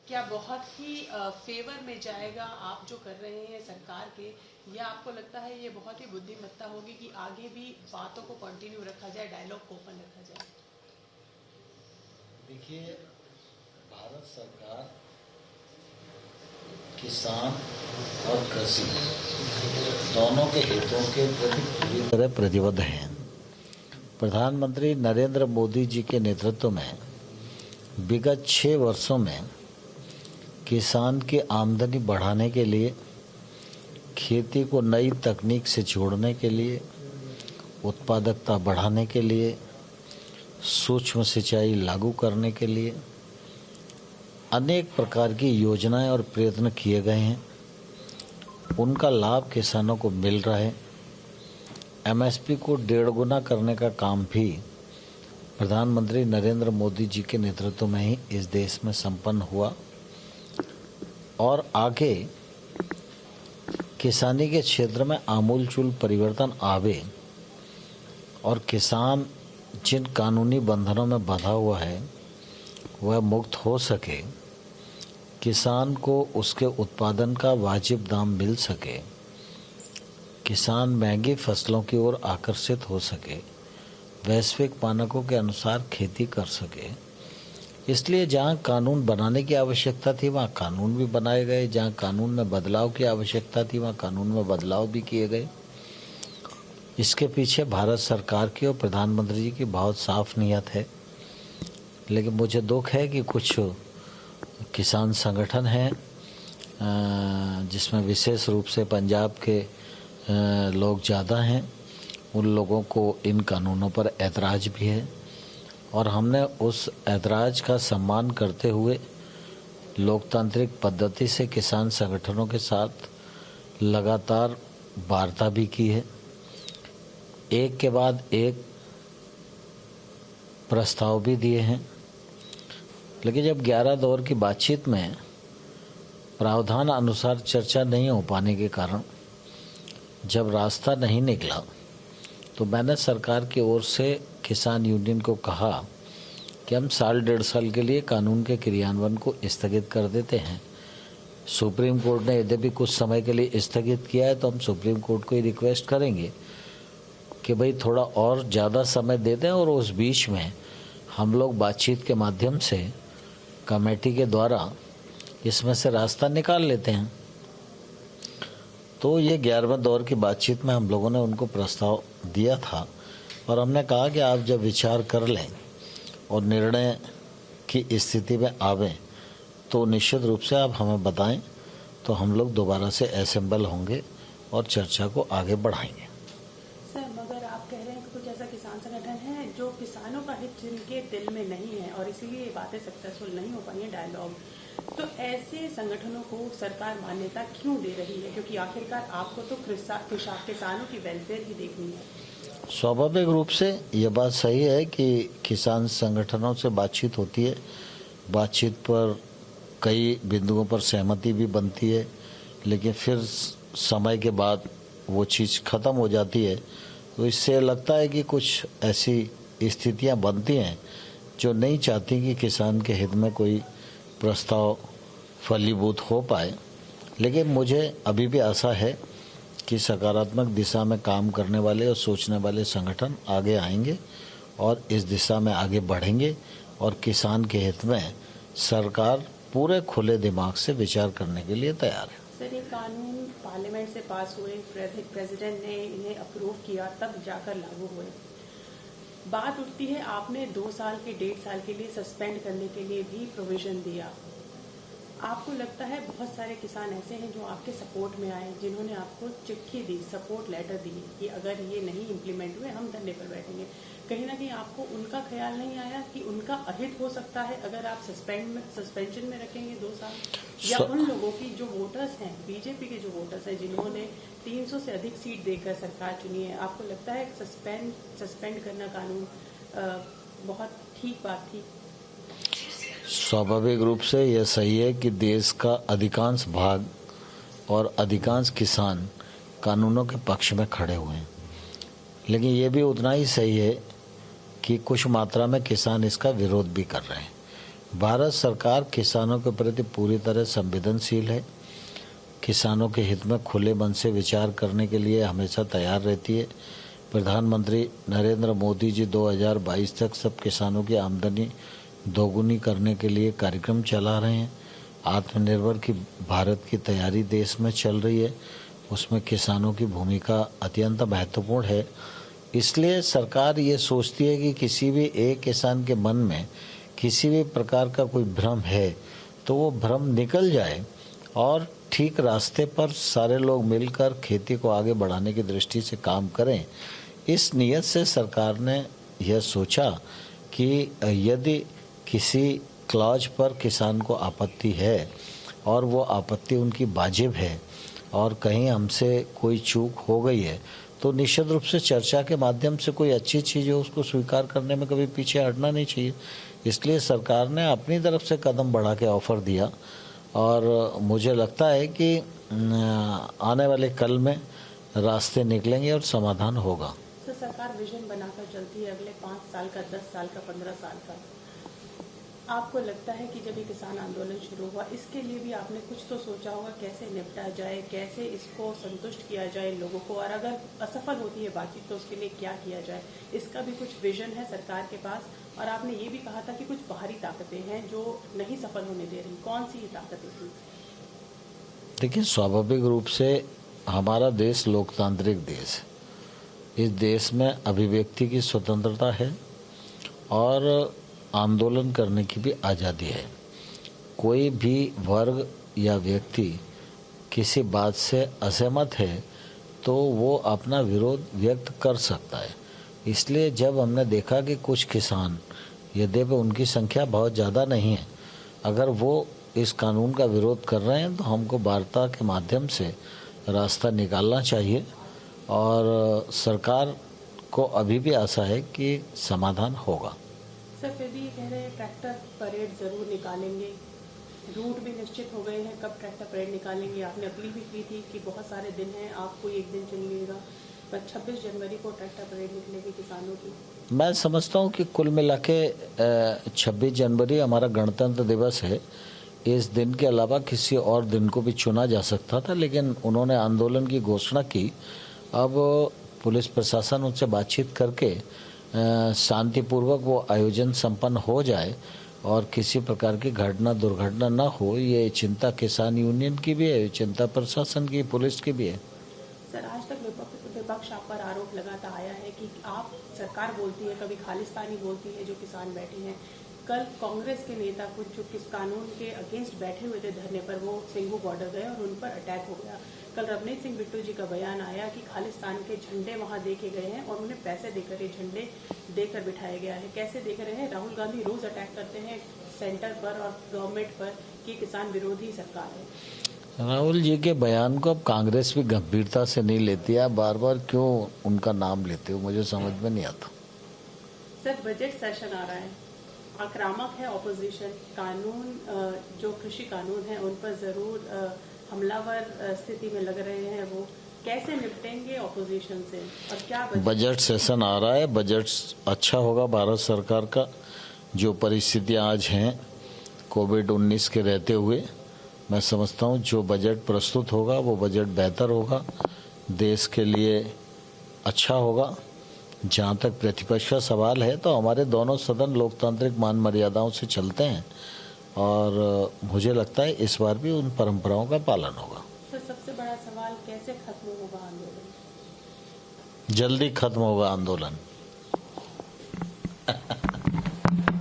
क्या बहुत ही फेवर में जाएगा आप जो कर रहे हैं सरकार के, या आपको लगता है ये बहुत ही बुद्धिमत्ता होगी कि आगे भी बातों को कंटिन्यू रखा जाए, डायलॉग को ओपन रखा जाए? देखिए, भारत सरकार किसान और कृषि दोनों के हितों के प्रति पूरी तरह प्रतिबद्ध हैं। प्रधानमंत्री नरेंद्र मोदी जी के नेतृत्व में विगत 6 वर्षों में किसान की आमदनी बढ़ाने के लिए, खेती को नई तकनीक से जोड़ने के लिए, उत्पादकता बढ़ाने के लिए, सूक्ष्म सिंचाई लागू करने के लिए अनेक प्रकार की योजनाएं और प्रयत्न किए गए हैं। उनका लाभ किसानों को मिल रहा है। एमएसपी को 1.5 गुना करने का काम भी प्रधानमंत्री नरेंद्र मोदी जी के नेतृत्व में ही इस देश में संपन्न हुआ और आगे किसानी के क्षेत्र में आमूलचूल परिवर्तन आवे और किसान जिन कानूनी बंधनों में बंधा हुआ है वह मुक्त हो सके, किसान को उसके उत्पादन का वाजिब दाम मिल सके, किसान महंगी फसलों की ओर आकर्षित हो सके, वैश्विक मानकों के अनुसार खेती कर सके। इसलिए जहां कानून बनाने की आवश्यकता थी वहां कानून भी बनाए गए, जहां कानून में बदलाव की आवश्यकता थी वहां कानून में बदलाव भी किए गए। इसके पीछे भारत सरकार की और प्रधानमंत्री जी की बहुत साफ नीयत है। लेकिन मुझे दुख है कि कुछ किसान संगठन हैं जिसमें विशेष रूप से पंजाब के लोग ज़्यादा हैं, उन लोगों को इन कानूनों पर ऐतराज़ भी है और हमने उस ऐतराज़ का सम्मान करते हुए लोकतांत्रिक पद्धति से किसान संगठनों के साथ लगातार वार्ता भी की है। एक के बाद एक प्रस्ताव भी दिए हैं, लेकिन जब 11 दौर की बातचीत में प्रावधान अनुसार चर्चा नहीं हो पाने के कारण जब रास्ता नहीं निकला तो मैंने सरकार की ओर से किसान यूनियन को कहा कि हम 1.5 साल के लिए कानून के क्रियान्वयन को स्थगित कर देते हैं। सुप्रीम कोर्ट ने यद्यपि कुछ समय के लिए स्थगित किया है तो हम सुप्रीम कोर्ट को ही रिक्वेस्ट करेंगे कि भाई थोड़ा और ज़्यादा समय दे दें और उस बीच में हम लोग बातचीत के माध्यम से कमेटी के द्वारा इसमें से रास्ता निकाल लेते हैं। तो ये 11वें दौर की बातचीत में हम लोगों ने उनको प्रस्ताव दिया था और हमने कहा कि आप जब विचार कर लें और निर्णय की स्थिति में आवें तो निश्चित रूप से आप हमें बताएं, तो हम लोग दोबारा से असेंबल होंगे और चर्चा को आगे बढ़ाएंगे। सर, मगर आप कह रहे हैं कि कुछ ऐसा किसान संगठन है जो किसानों का हित जिनके दिल में नहीं है और इसीलिए ये बातें सक्सेसफुल नहीं हो पाई है डायलॉग, तो ऐसे संगठनों को सरकार मान्यता क्यों दे रही है? क्योंकि आखिरकार आपको तो किसानों की वेलफेयर ही देखनी है। स्वाभाविक रूप से ये बात सही है कि किसान संगठनों से बातचीत होती है, बातचीत पर कई बिंदुओं पर सहमति भी बनती है, लेकिन फिर समय के बाद वो चीज़ ख़त्म हो जाती है। तो इससे लगता है कि कुछ ऐसी स्थितियां बनती हैं जो नहीं चाहती कि किसान के हित में कोई प्रस्ताव फलीभूत हो पाए। लेकिन मुझे अभी भी आशा है कि सकारात्मक दिशा में काम करने वाले और सोचने वाले संगठन आगे आएंगे और इस दिशा में आगे बढ़ेंगे और किसान के हित में सरकार पूरे खुले दिमाग से विचार करने के लिए तैयार है। सर, ये कानून पार्लियामेंट से पास हुए, प्रेसिडेंट ने इन्हें अप्रूव किया, तब जाकर लागू हुए। बात उठती है आपने 2 साल के 1.5 साल के लिए सस्पेंड करने के लिए भी प्रोविजन दिया। आपको लगता है बहुत सारे किसान ऐसे हैं जो आपके सपोर्ट में आए, जिन्होंने आपको चिट्ठी दी, सपोर्ट लेटर दी कि अगर ये नहीं इम्प्लीमेंट हुए हम धरने पर बैठेंगे। कहीं ना कहीं आपको उनका ख्याल नहीं आया कि उनका अहित हो सकता है अगर आप सस्पेंशन में रखेंगे 2 साल, या उन लोगों की जो वोटर्स हैं, बीजेपी के जो वोटर्स हैं जिन्होंने 300 से अधिक सीट देकर सरकार चुनी है, आपको लगता है सस्पेंड करना कानून बहुत ठीक बात थी? स्वाभाविक रूप से यह सही है कि देश का अधिकांश भाग और अधिकांश किसान कानूनों के पक्ष में खड़े हुए हैं, लेकिन ये भी उतना ही सही है कि कुछ मात्रा में किसान इसका विरोध भी कर रहे हैं। भारत सरकार किसानों के प्रति पूरी तरह संवेदनशील है। किसानों के हित में खुले मन से विचार करने के लिए हमेशा तैयार रहती है। प्रधानमंत्री नरेंद्र मोदी जी 2022 तक सब किसानों की आमदनी दोगुनी करने के लिए कार्यक्रम चला रहे हैं। आत्मनिर्भर की भारत की तैयारी देश में चल रही है, उसमें किसानों की भूमिका अत्यंत महत्वपूर्ण है। इसलिए सरकार ये सोचती है कि किसी भी एक किसान के मन में किसी भी प्रकार का कोई भ्रम है तो वो भ्रम निकल जाए और ठीक रास्ते पर सारे लोग मिलकर खेती को आगे बढ़ाने की दृष्टि से काम करें। इस नियत से सरकार ने यह सोचा कि यदि किसी क्लॉज पर किसान को आपत्ति है और वो आपत्ति उनकी वाजिब है और कहीं हमसे कोई चूक हो गई है तो निश्चित रूप से चर्चा के माध्यम से कोई अच्छी चीज़ हो उसको स्वीकार करने में कभी पीछे हटना नहीं चाहिए। इसलिए सरकार ने अपनी तरफ से कदम बढ़ा के ऑफर दिया और मुझे लगता है कि आने वाले कल में रास्ते निकलेंगे और समाधान होगा। तो सरकार विजन बनाकर चलती है अगले 5 साल का, 10 साल का, 15 साल का। आपको लगता है कि जब ये किसान आंदोलन शुरू हुआ इसके लिए भी आपने कुछ तो सोचा होगा कैसे निपटा जाए, कैसे इसको संतुष्ट किया जाए लोगों को, और अगर असफल होती है बातचीत तो उसके लिए क्या किया जाए, इसका भी कुछ विजन है सरकार के पास। और आपने ये भी कहा था कि कुछ बाहरी ताकतें हैं जो नहीं सफल होने दे रही, कौन सी ये ताकतें थी? देखिए, स्वाभाविक रूप से हमारा देश लोकतांत्रिक देश है। इस देश में अभिव्यक्ति की स्वतंत्रता है और आंदोलन करने की भी आज़ादी है। कोई भी वर्ग या व्यक्ति किसी बात से असहमत है तो वो अपना विरोध व्यक्त कर सकता है। इसलिए जब हमने देखा कि कुछ किसान, यद्यपि उनकी संख्या बहुत ज़्यादा नहीं है, अगर वो इस कानून का विरोध कर रहे हैं तो हमको वार्ता के माध्यम से रास्ता निकालना चाहिए और सरकार को अभी भी आशा है कि समाधान होगा। सर, फिर भी ये कह रहे हैं ट्रैक्टर परेड जरूर निकालेंगे, रूट भी निश्चित हो गए हैं कब ट्रैक्टर परेड निकालेंगे। आपने अपील भी की थी कि बहुत सारे दिन हैं, आप कोई एक दिन चुन लीजिएगा, पर 26 जनवरी को ट्रैक्टर परेड निकलेगी किसानों की। मैं समझता हूँ कि कुल मिला के 26 जनवरी हमारा गणतंत्र दिवस है। इस दिन के अलावा किसी और दिन को भी चुना जा सकता था, लेकिन उन्होंने आंदोलन की घोषणा की। अब पुलिस प्रशासन उनसे बातचीत करके शांतिपूर्वक वो आयोजन संपन्न हो जाए और किसी प्रकार की घटना दुर्घटना न हो, ये चिंता किसान यूनियन की भी है, चिंता प्रशासन की, पुलिस की भी है। सर, आज तक विपक्ष आप पर आरोप लगाता आया है कि आप, सरकार बोलती है कभी खालिस्तानी बोलती है जो किसान बैठे हैं। कल कांग्रेस के नेता कुछ जो किस कानून के अगेंस्ट बैठे हुए थे धरने पर, वो सिंघू बॉर्डर गए और उन पर अटैक हो गया। कल रवनीत सिंह बिट्टू जी का बयान आया कि खालिस्तान के झंडे वहां देखे गए हैं और उन्हें पैसे देकर ये झंडे देकर बिठाया गया है। कैसे देख रहे हैं? राहुल गांधी रोज अटैक करते हैं सेंटर पर और गवर्नमेंट पर कि किसान विरोधी सरकार है। राहुल जी के बयान को अब कांग्रेस भी गंभीरता से नहीं लेती है। बार बार क्यों उनका नाम लेते हो, मुझे समझ में नहीं आता। सर, बजट सेशन आ रहा है, आक्रामक है ऑपोजिशन, कानून जो कृषि कानून है उन पर जरूर हमलावर स्थिति में लग रहे हैं, वो कैसे निपटेंगे ऑपोजिशन से और क्या बजट सेशन आ रहा है, बजट अच्छा होगा भारत सरकार का। जो परिस्थितियां आज हैं कोविड-19 के रहते हुए, मैं समझता हूं जो बजट प्रस्तुत होगा वो बजट बेहतर होगा, देश के लिए अच्छा होगा। जहाँ तक प्रतिपक्ष का सवाल है तो हमारे दोनों सदन लोकतांत्रिक मान मर्यादाओं से चलते हैं और मुझे लगता है इस बार भी उन परंपराओं का पालन होगा। तो सबसे बड़ा सवाल, कैसे खत्म होगा आंदोलन? जल्दी खत्म होगा आंदोलन।